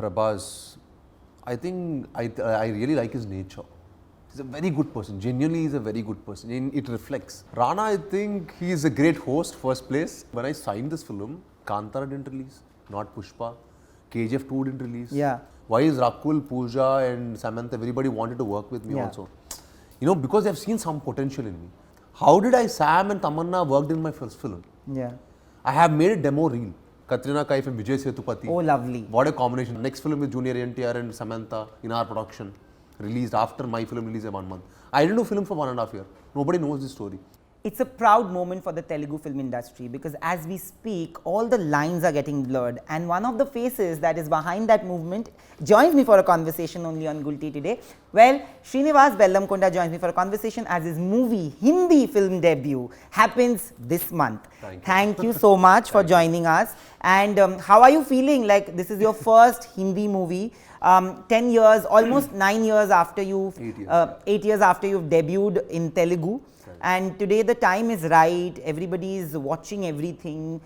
Prabhas, I think I really like his nature. He's a very good person. Genuinely, he's a very good person. It reflects. Rana, I think he is a great host, first place. When I signed this film, Kantara didn't release, not Pushpa. KGF 2 didn't release. Yeah. Why is Rakul, Pooja and Samantha, everybody wanted to work with me also? You know, because they've seen some potential in me. How did Sam and Tamanna worked in my first film? Yeah. I have made a demo reel. Katrina Kaif and Vijay Sethupathi. Oh, lovely. What a combination. Next film with Junior NTR and Samantha in our production. Released after my film release in 1 month. I didn't do film for 1.5 years. Nobody knows this story. It's a proud moment for the Telugu film industry because as we speak, all the lines are getting blurred, and one of the faces that is behind that movement joins me for a conversation only on Gulte today. Well, Sreenivas Bellamkonda joins me for a conversation as his movie Hindi film debut happens this month. Thank you so much for joining us. And how are you feeling? Like, this is your first Hindi movie. 10 years, almost 9 years after you've 8 years after you've debuted in Telugu. And today the time is right, everybody is watching everything,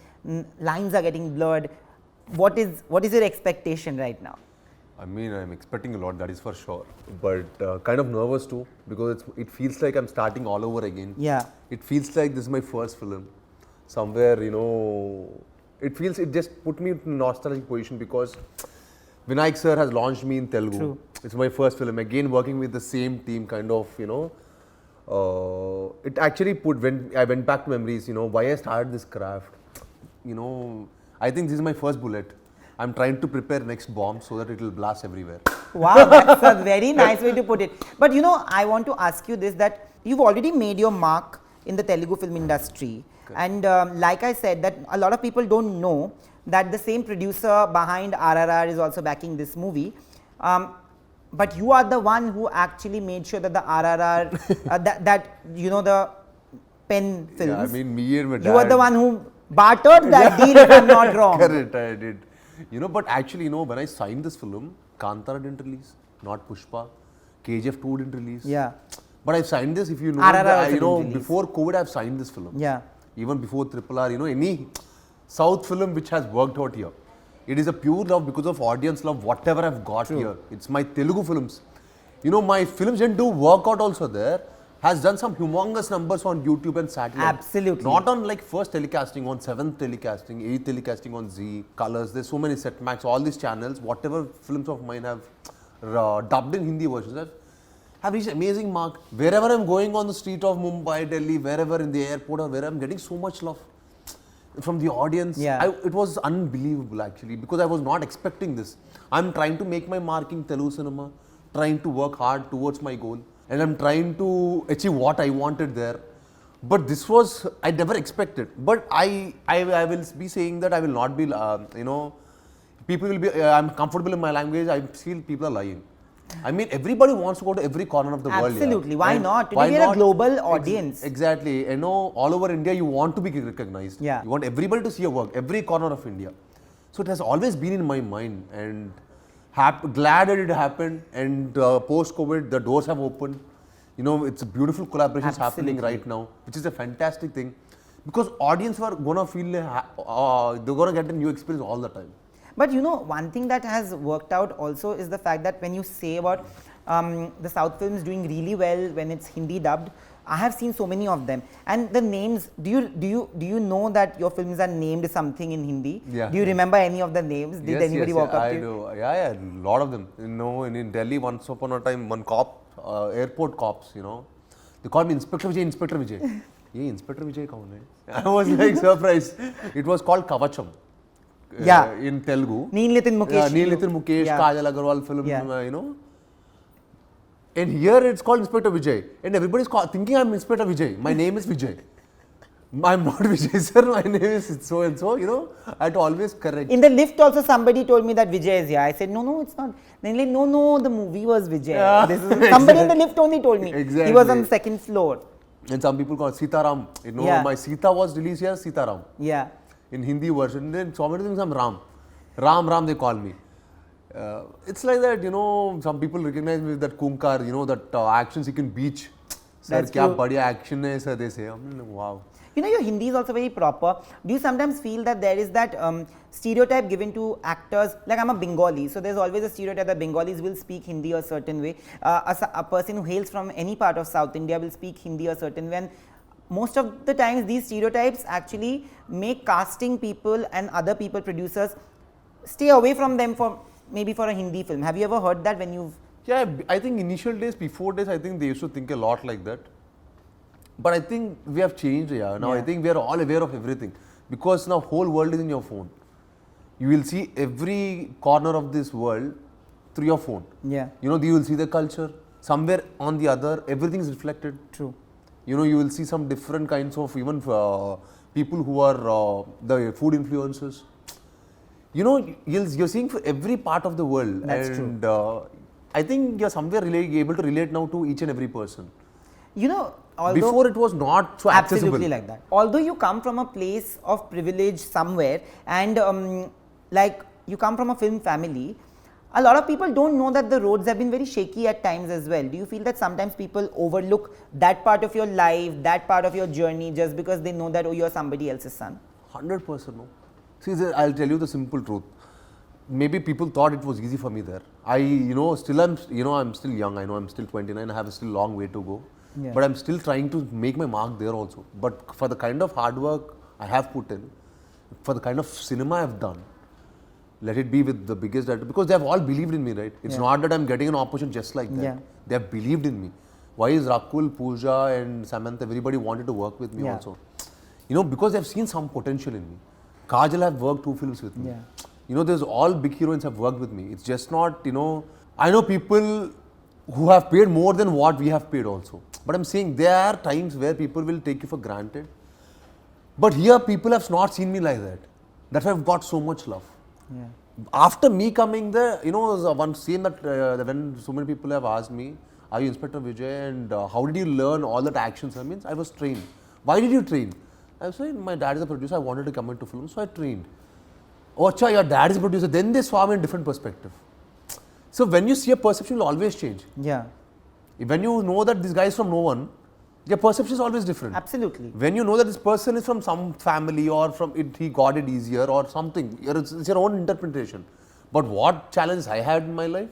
lines are getting blurred. What is your expectation right now? I mean, I'm expecting a lot, that is for sure. But kind of nervous too, because it feels like I'm starting all over again. Yeah. It feels like this is my first film. Somewhere, you know, it just put me in a nostalgic position because Vinayak sir has launched me in Telugu. True. It's my first film. Again, working with the same team, kind of, you know. It actually when I went back to memories, you know, why I started this craft. You know, I think this is my first bullet. I'm trying to prepare next bomb so that it will blast everywhere. Wow, that's a very nice way to put it. But you know, I want to ask you this, that you've already made your mark in the Telugu film industry. Okay. And like I said, that a lot of people don't know that the same producer behind RRR is also backing this movie. But you are the one who actually made sure that the RRR, that you know, the pen films. Yeah, I mean, me and my dad. You are the one who bartered that deal, if I'm not wrong. Correct, I did. You know, but actually, you know, when I signed this film, Kantara didn't release, not Pushpa. KGF 2 didn't release. Yeah. But I signed this, if you know, RRR you know, before COVID, I've signed this film. Yeah. Even before RRR, you know, any South film which has worked out here. It is a pure love because of audience love, whatever I've got here. It's my Telugu films. You know, my films didn't do workout also there. Has done some humongous numbers on YouTube and satellite. Absolutely. Not on like first telecasting, on 7th telecasting, 8th telecasting on Z, Colors. There's so many Setmax, all these channels, whatever films of mine have dubbed in Hindi versions have reached amazing mark. Wherever I'm going on the street of Mumbai, Delhi, wherever in the airport or where I'm getting so much love from the audience. Yeah. It was unbelievable actually because I was not expecting this. I'm trying to make my mark in Telugu cinema, trying to work hard towards my goal, and I'm trying to achieve what I wanted there. But this was, I never expected. But I will be saying that I will not be, you know, people will be, I'm comfortable in my language, I feel people are lying. I mean, everybody wants to go to every corner of the world. Absolutely. Yeah. Why And not? why We're a global audience. Exactly. You know, all over India, you want to be recognized. Yeah. You want everybody to see your work, every corner of India. So it has always been in my mind, and glad that it happened. And post-COVID, the doors have opened. You know, it's a beautiful collaboration happening right now, which is a fantastic thing. Because audience are going to feel, they're going to get a new experience all the time. But you know, one thing that has worked out also is the fact that when you say about the South films doing really well when it's Hindi dubbed, I have seen so many of them. And the names, do you know that your films are named something in Hindi? Yeah. Do you remember any of the names? Did anybody walk up to you? I do. Yeah, a lot of them. You know, in Delhi, once upon a time, one cop, airport cops, you know, they called me Inspector Vijay, Inspector Vijay. Yeah, Inspector Vijay kaun hai? I was like surprised. It was called Kavacham. In Telugu. Neelnitin Mukesh. Neelnitin Mukesh, Kajal Agarwal film, you know. And here it's called Inspector Vijay. And everybody's thinking I'm Inspector Vijay. My name is Vijay. I'm not Vijay, sir. My name is so and so, you know. I had to always correct. In the lift also somebody told me that Vijay is here. I said, no, it's not. Then like, no, the movie was Vijay. Yeah. Somebody in the lift only told me. Exactly. He was on the second floor. And some people call it Sitaram. You know, my Sita was released here, Sitaram. Yeah. In Hindi version. Then so many things I'm Ram. Ram, they call me. It's like that, you know, some people recognize me with that Kunkar, you know, that action sequence beach. Sir, kya badhiya action hai, sir, they say. Wow. You know, your Hindi is also very proper. Do you sometimes feel that there is that stereotype given to actors? Like, I'm a Bengali, so there's always a stereotype that Bengalis will speak Hindi a certain way. A person who hails from any part of South India will speak Hindi a certain way. And most of the times, these stereotypes actually make casting people and other people, producers, stay away from them for maybe for a Hindi film. Have you ever heard that when you've... Yeah, I think initial days, before days, I think they used to think a lot like that. But I think we have changed, yeah. Now I think we are all aware of everything. Because now whole world is in your phone. You will see every corner of this world through your phone. Yeah. You know, you will see the culture. Somewhere on the other, everything is reflected. True. You know, you will see some different kinds of even people who are the food influencers. You know, you're seeing for every part of the world. That's and, true. I think you're somewhere able to relate now to each and every person. You know, although before it was not so accessible. Absolutely like that. Although you come from a place of privilege somewhere and like you come from a film family, a lot of people don't know that the roads have been very shaky at times as well. Do you feel that sometimes people overlook that part of your life, that part of your journey just because they know that, oh, you're somebody else's son? 100% no. See, I'll tell you the simple truth. Maybe people thought it was easy for me there. I'm still young. I know I'm still 29. I have a still long way to go. Yeah. But I'm still trying to make my mark there also. But for the kind of hard work I have put in, for the kind of cinema I've done, let it be with the biggest director, because they have all believed in me, right? It's not that I'm getting an opportunity just like that. Yeah. They have believed in me. Why is Rakul, Pooja and Samantha, everybody wanted to work with me also? You know, because they've seen some potential in me. Kajal have worked 2 films with me. Yeah. You know, there's all big heroines have worked with me. It's just not, you know, I know people who have paid more than what we have paid also. But I'm saying there are times where people will take you for granted. But here people have not seen me like that. That's why I've got so much love. Yeah. After me coming there, you know, there's one scene that when so many people have asked me, are you Inspector Vijay and how did you learn all that actions? I mean, I was trained. Why did you train? I was saying, my dad is a producer, I wanted to come into film, so I trained. Oh, acha, your dad is a producer. Then they saw me in different perspective. So when you see a perception, will always change. Yeah. When you know that this guy is from no one, your perception is always different. Absolutely. When you know that this person is from some family or from it, he got it easier or something, it's your own interpretation. But what challenge I had in my life,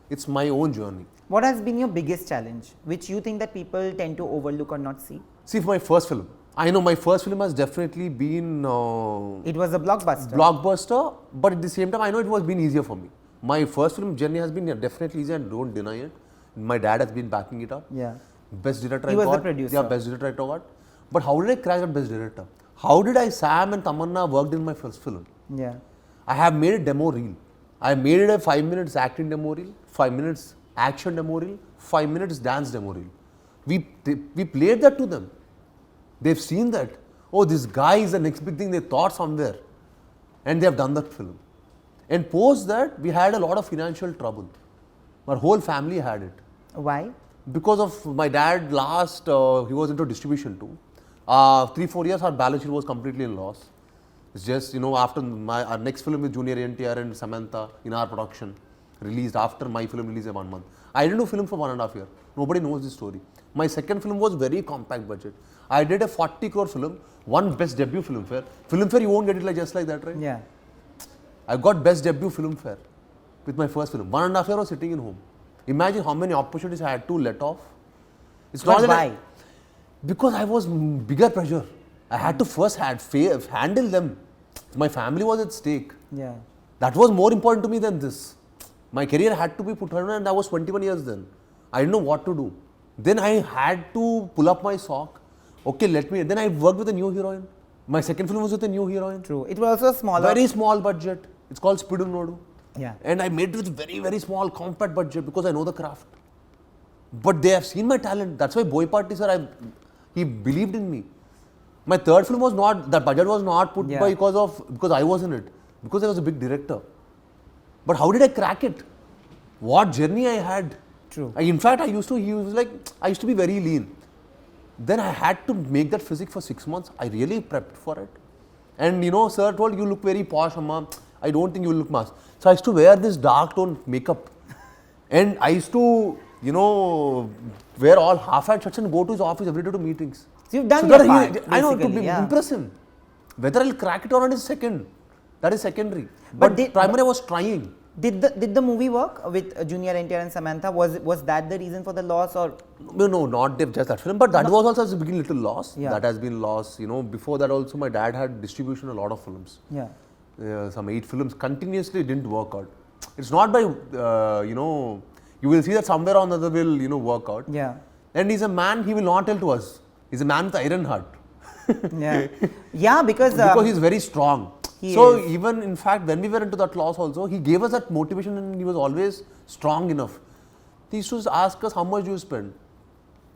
it's my own journey. What has been your biggest challenge, which you think that people tend to overlook or not see? See, for my first film, I know my first film has definitely been It was a blockbuster, but at the same time, I know it was been easier for me. My first film journey has been definitely easier, and don't deny it. My dad has been backing it up. Yeah. Best director He I was got. the producer. Yeah, best director I got. But how did I crack that best director? How did Sam and Tamanna worked in my first film? Yeah. I have made a demo reel. I made it a 5 minutes acting demo reel, 5 minutes action demo reel, 5 minutes dance demo reel. We played that to them. They've seen that. Oh, this guy is the next big thing they thought somewhere. And they have done that film. And post that, we had a lot of financial trouble. Our whole family had it. Why? Because of my dad he was into distribution too. 3-4 years, our balance sheet was completely in loss. It's just, you know, after our next film with Junior NTR and Samantha in our production, released after my film released in 1 month. I didn't do film for 1.5 years. Nobody knows this story. My second film was very compact budget. I did a 40 crore film, won best debut Filmfare. Filmfare, you won't get it like just like that, right? Yeah. I got best debut Filmfare with my first film. 1.5 years I was sitting in home. Imagine how many opportunities I had to let off. It's But not that why? because I was bigger pressure. I had to first handle them. My family was at stake. Yeah. That was more important to me than this. My career had to be put on, and I was 21 years then. I didn't know what to do. Then I had to pull up my sock. Okay, then I worked with a new heroine. My second film was with a new heroine. True. It was also a smaller. Very small budget. It's called Spidu Nodu. Yeah. And I made it with very, very small, compact budget because I know the craft. But they have seen my talent. That's why Boy Party, sir, he believed in me. My third film was not, that budget was not put because I was in it. Because I was a big director. But how did I crack it? What journey I had? True. In fact, I used to be very lean. Then I had to make that physique for 6 months. I really prepped for it. And you know, sir told, you look very posh, Amma. I don't think you will look mass. So I used to wear this dark tone makeup. And I used to, you know, wear all half-hat shirts and go to his office every day to meetings. So you've done So your that part, I know, to basically, be yeah. impress him. Whether I'll crack it or not is second. That is secondary. But But primary I was trying. Did the movie work with Junior NTR and Samantha? Was that the reason for the loss, or No, not just that film, but that was also a big little loss. Yeah. That has been lost. Before that also my dad had distribution a lot of films. yeah? Some 8 films continuously didn't work out. It's not by, you will see that somewhere or another will, work out. Yeah. And he's a man, he will not tell to us. He's a man with iron heart. Yeah. Yeah, because He's very strong. He So is. even in fact, when we were into that loss also, he gave us that motivation and he was always strong enough. He used to ask us, how much do you spend?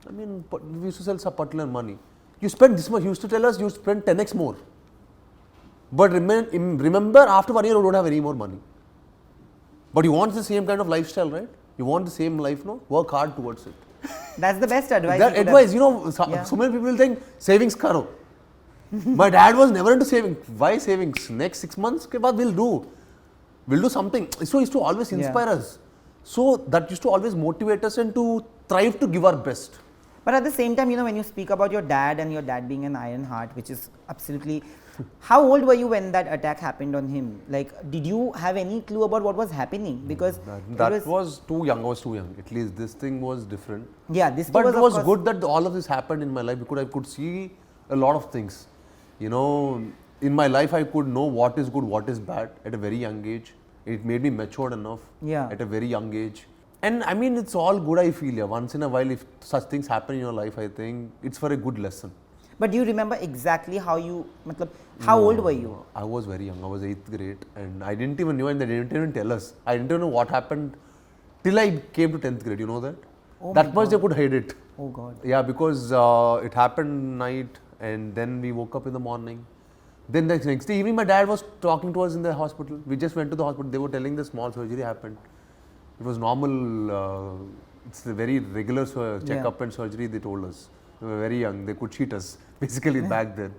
I mean, we used to sell some particular money. You spend this much. He used to tell us you spend 10x more. But remember, after 1 year, you don't have any more money. But you want the same kind of lifestyle, right? You want the same life, no? Work hard towards it. that's the best advice. That you could advice, have- Yeah. so many people think savings karo. My dad was never into savings. Why savings? Next 6 months ke baad we'll do something. So he used to always inspire us. So that used to always motivate us and to strive to give our best. But at the same time, when you speak about your dad and your dad being an iron heart, which is absolutely. How old were you when that attack happened on him? Like, did you have any clue about what was happening? Because That was too young. I was too young. At least this thing was different. yeah, this But was, it of was course- good that all of this happened in my life because I could see a lot of things. In my life I could know what is good, what is bad at a very young age. It made me matured enough Yeah. at a very young age. And I mean, it's all good, I feel. Yeah. Once in a while, if such things happen in your life, I think it's for a good lesson. But do you remember exactly how old were you? I was very young. I was 8th grade and I didn't even know and they didn't even tell us. I didn't even know what happened till I came to 10th grade. You know that? Oh That my much they could hide it. Oh God. Yeah, because it happened night and then we woke up in the morning. Then the next day evening, my dad was talking to us in the hospital. We just went to the hospital. They were telling the small surgery happened. It was normal. It's a very regular checkup and surgery, they told us. We were very young. They could cheat us, basically, back then.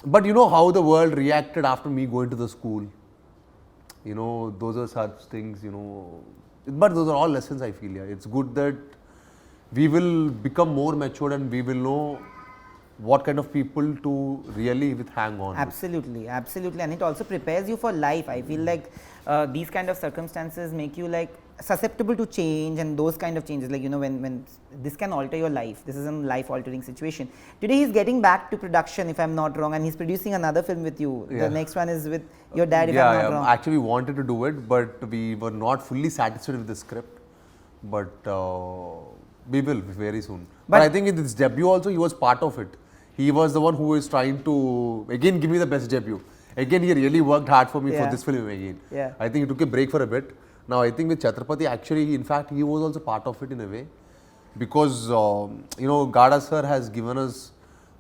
But you know how the world reacted after me going to the school. Those are such things, But those are all lessons, I feel, yeah. It's good that we will become more matured and we will know what kind of people to really hang on with. Absolutely, absolutely, and it also prepares you for life. I feel like these kind of circumstances make you like susceptible to change and those kind of changes. Like when this can alter your life. This is a life-altering situation. Today he's getting back to production, if I'm not wrong, and he's producing another film with you. Yeah. The next one is with your dad, if I'm not wrong. Actually, we wanted to do it, but we were not fully satisfied with the script. But we will very soon. But I think in this debut also, he was part of it. He was the one who is trying to again give me the best debut. Again, he really worked hard for me for this film again. Yeah. I think he took a break for a bit. Now I think with Chatrapathi, actually, in fact, he was also part of it in a way, because Gada sir has given us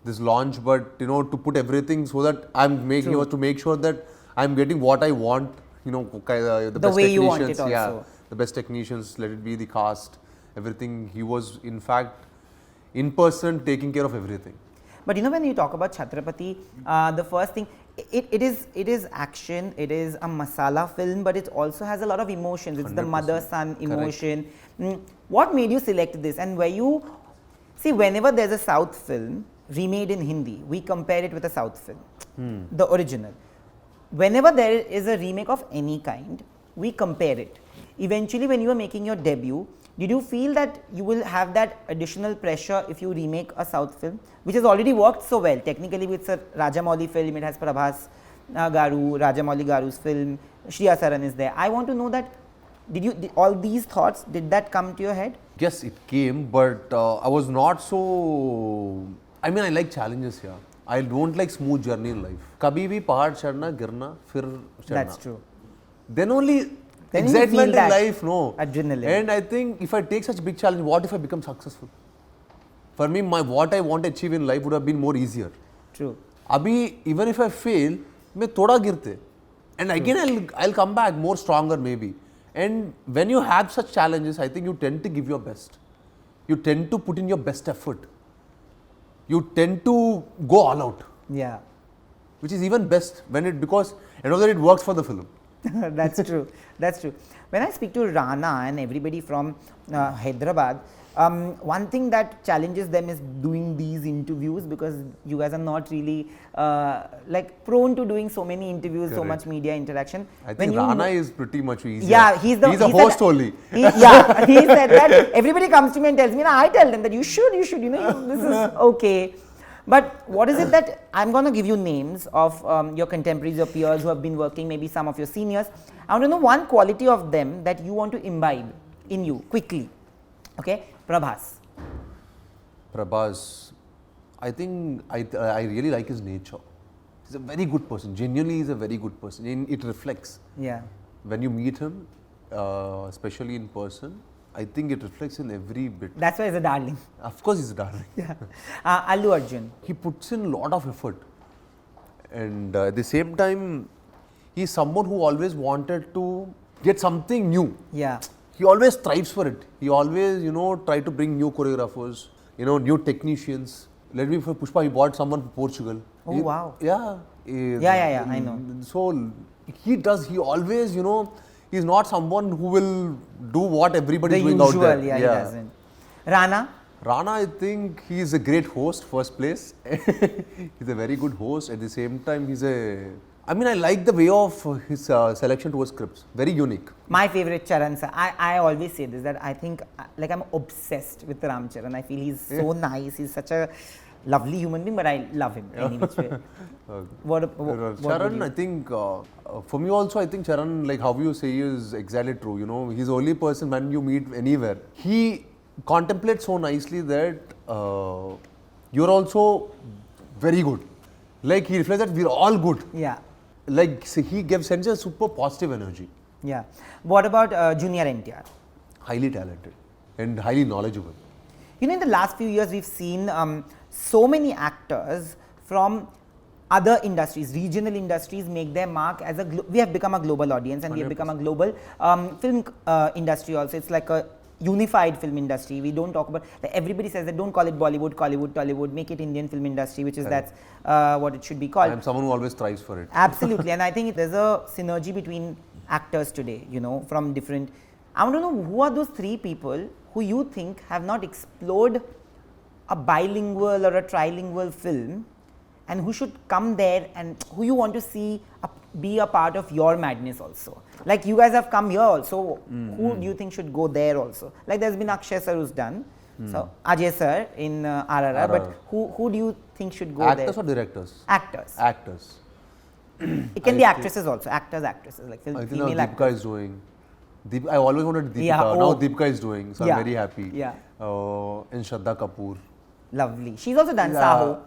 this launch, but to put everything so that I'm making to make sure that I'm getting what I want. The best way you want technicians, it also. the best technicians. Let it be the cast, everything. He was in fact in person taking care of everything. But when you talk about Chatrapathi, the first thing, it is action, it is a masala film, but it also has a lot of emotions. It's the 100%. mother-son emotion. What made you select this? And whenever there's a South film remade in Hindi, we compare it with a South film, the original. Whenever there is a remake of any kind, we compare it. Eventually, when you are making your debut, did you feel that you will have that additional pressure if you remake a South film, which has already worked so well? Technically, it's a Rajamouli film, it has Prabhas Garu, Rajamouli Garu's film, Shriya Saran is there. I want to know that, all these thoughts, did that come to your head? Yes, it came, but I was not so. I mean, I like challenges here. I don't like smooth journey in life. Kabhi bhi pahad chadna, girna, fir chadna. That's true. Then only Then you excitement feel in that life, no. adrenaline. And I think if I take such a big challenge, what if I become successful? For me, what I want to achieve in life would have been more easier. True. Abhi, even if I fail, मैं थोड़ा गिरते, and again I'll come back more stronger maybe. And when you have such challenges, I think you tend to give your best. You tend to put in your best effort. You tend to go all out, Yeah. which is even best because end of the day it works for the film. That's true. That's true. When I speak to Rana and everybody from Hyderabad, one thing that challenges them is doing these interviews, because you guys are not really like prone to doing so many interviews, so Correct. much media interaction. I think Rana is pretty much easy. Yeah, he's a host only. He said that everybody comes to me and tells me, I tell them that you should, this is okay. But what is it that I'm going to give you names of your contemporaries, your peers who have been working, maybe some of your seniors. I want to know one quality of them that you want to imbibe in you quickly. Okay, Prabhas. Prabhas, I think I really like his nature. He's a very good person. Genuinely, he's a very good person. It reflects. Yeah. When you meet him, especially in person, I think it reflects in every bit. That's why he's a darling. Of course, he's a darling. Yeah. Allu Arjun. He puts in a lot of effort. And at the same time, he's someone who always wanted to get something new. Yeah. He always strives for it. He always, try to bring new choreographers, new technicians. Let me for Pushpa, he bought someone from Portugal. Oh, wow. Yeah. Yeah, I know. So he always, he's not someone who will do what everybody is doing out there. He doesn't. Rana? Rana, I think he's a great host, first place. He's a very good host. At the same time, I like the way of his selection towards scripts. Very unique. My favorite Charan sir. I always say this, that I think I'm obsessed with Ram Charan. I feel he's so nice. He's such a lovely human being, but I love him any which way. What Charan, I think, for me also, I think Charan, like how you say, is exactly true. He's the only person when you meet anywhere. He contemplates so nicely that you're also very good. Like he reflects that we're all good. Yeah. Like he sends a super positive energy. Yeah. What about Junior NTR? Highly talented and highly knowledgeable. In the last few years, we've seen so many actors from other industries, regional industries, make their mark as we have become a global audience, and 100%. We have become a global film industry also. It's like a unified film industry. We don't talk about, like everybody says that don't call it Bollywood, Collywood, Tollywood, make it Indian film industry, which is that's what it should be called. I'm someone who always strives for it. Absolutely. And I think there's a synergy between actors today, from different. I want to know who are those three people who you think have not explored a bilingual or a trilingual film, and who should come there and who you want to see be a part of your madness also. Like you guys have come here also, who do you think should go there also? Like there's been Akshay sir who's done, so Ajay sir in RRR, but who do you think should go there? Actors or directors? Actors. Actors. It can be actresses also, actresses, like I think female now actors. Deepika is doing. I always wanted Deepika. Yeah, Now Deepika is doing, so Yeah. I'm very happy. Yeah. And Shraddha Kapoor. Lovely. She's also done Saho.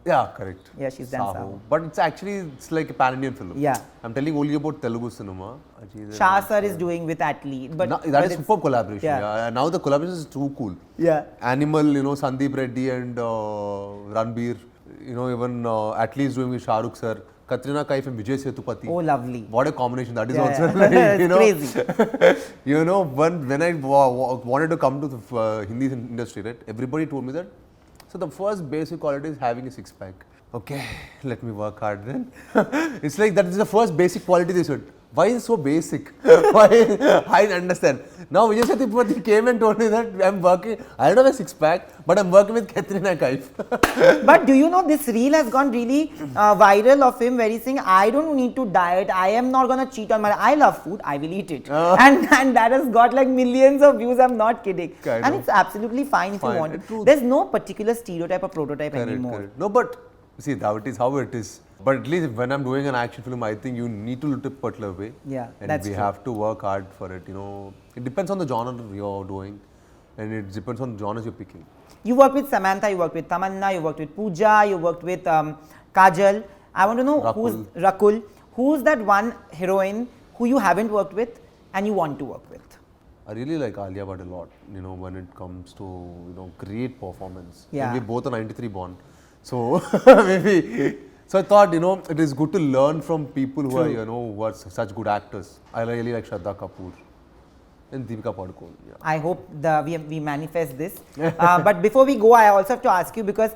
Yeah, correct. Yeah, she's done Saho. But it's like a pan-Indian film. Yeah. I'm telling only about Telugu cinema. Shah sir is doing with Atlee, but that is superb collaboration. Yeah. Yeah. And now the collaboration is too cool. Yeah. Animal, Sandeep Reddy and Ranbir. Even Atlee is doing with Shah Rukh sir. Katrina Kaif and Vijay Sethupathi. Oh, lovely. What a combination. That is Yeah, also yeah. like, Crazy. when I wanted to come to the Hindi industry, right? Everybody told me that. So the first basic quality is having a six-pack. Okay, let me work hard then. It's like that is the first basic quality they said. Why is it so basic? Why? I didn't understand. Now Vijay Sethupathi came and told me that I'm working, I don't have a six-pack, but I'm working with Katrina Kaif. But do you know this reel has gone really viral of him where he's saying, I don't need to diet, I am not going to cheat on I love food, I will eat it. And that has got like millions of views, I'm not kidding. And it's absolutely fine if you want it. There's no particular stereotype or prototype anymore. Correct. No, but see, that is how it is. But at least when I'm doing an action film, I think you need to look a particular way. Yeah, and that's we true. have to work hard for it. It depends on the genre you're doing, and it depends on the genres you're picking. You worked with Samantha, you worked with Tamanna, you worked with Pooja, you worked with Kajal. I want to know who's Rakul. Who's that one heroine who you haven't worked with and you want to work with? I really like Alia Bhatt a lot. When it comes to great performance. Yeah. And we both are 93 born, so maybe. So I thought, it is good to learn from people who are, who are such good actors. I really like Shraddha Kapoor and Deepika Padukone. Yeah. I hope we manifest this. But before we go, I also have to ask you, because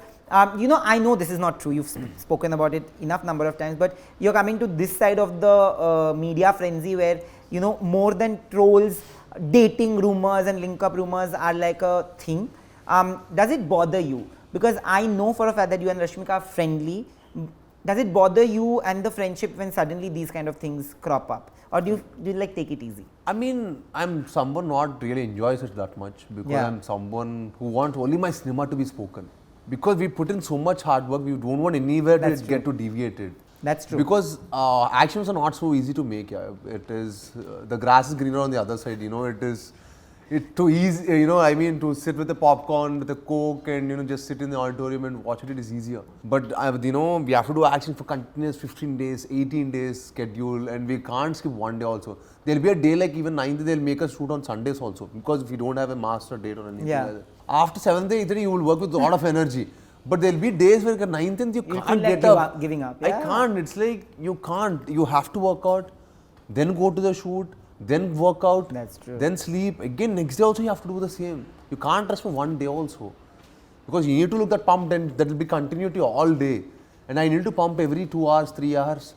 You know, I know this is not true. You've spoken about it enough number of times, but you're coming to this side of the media frenzy where, you know, more than trolls, dating rumors and link-up rumors are like a thing. Does it bother you? Because I know for a fact that you and Rashmika are friendly. Does it bother you and the friendship when suddenly these kind of things crop up? Or do you like take it easy? I mean, I'm someone not really enjoys it that much because Yeah. I'm someone who wants only my cinema to be spoken. Because we put in so much hard work, we don't want anywhere to That's get to deviate it. That's true. Because actions are not so easy to make. Yeah, it is the grass is greener on the other side. You know, it's too easy. You know, I mean, to sit with the popcorn, with the coke, and you know, just sit in the auditorium and watch it. It is easier. But you know, we have to do action for continuous 15 days, 18 days schedule, and we can't skip one day also. There'll be a day like even 9th, they'll make us shoot on Sundays also because if we don't have a master date or anything Yeah. like that. After 7th day, 8th day, you will work with a lot of energy. But there'll be days where 9th and you You feel can't like get up. giving up. I Yeah. can't. It's like you can't. You have to work out, then go to the shoot, then work out, That's true. then sleep. Again, next day also you have to do the same. You can't rest for one day also. Because you need to look that pump and that will be continuity all day. And I need to pump every 2 hours, 3 hours.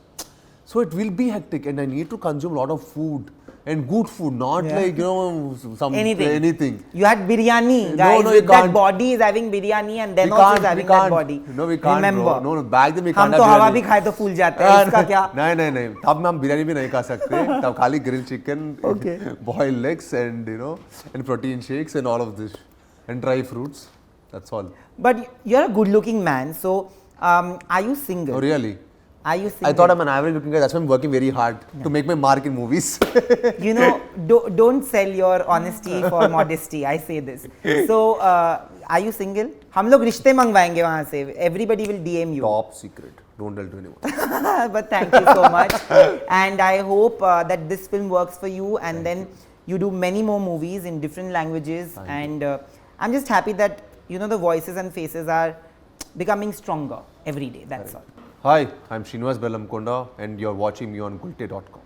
So it will be hectic and I need to consume a lot of food. And good food, not Yeah. like, you know, some anything. You had biryani, No, guys. no, you With that can't. body is having biryani and then We also can't, is we having that can't. body. No, we can't, Remember. bro. No, back then we हम can't तो have हवा biryani. भी खाए तो फूल जाते हैं इसका क्या नहीं तब में हम बिरयानी भी नहीं खा सकते तब खाली grill chicken Okay. boiled legs and you know and protein shakes and all of this and dry fruits, that's all. But you're a good looking man, so are you single? Oh really? Are you single? I thought I'm an average looking guy, that's why I'm working very hard to make my mark in movies. You know, don't sell your honesty for modesty. I say this. So, are you single? हम लोग रिश्ते मंगवाएंगे वहाँ से. Everybody will DM you. Top secret, don't tell to anyone. But thank you so much. And I hope that this film works for you and then you do many more movies in different languages. And I'm just happy that, you know, the voices and faces are becoming stronger every day. That's all. Hi, I'm Sreenivas Bellamkonda and you're watching me on Gulte.com.